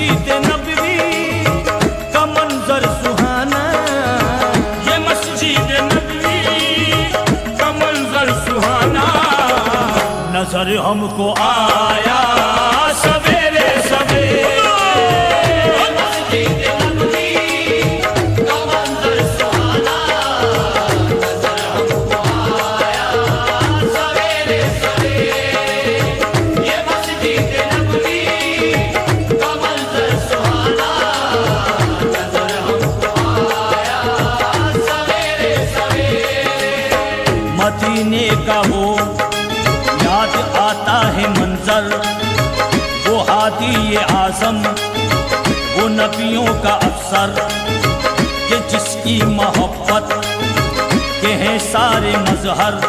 मस्जिद नबवी का मंजर सुहाना, ये मस्जिद नबवी का मंजर सुहाना। नजर हमको आया सवेरे सवेरे, मदीने का हो याद आता है मंजर, वो हादी ये आज़म वो नबियों का अफसर, कि जिसकी मोहब्बत के हैं सारे मजहर।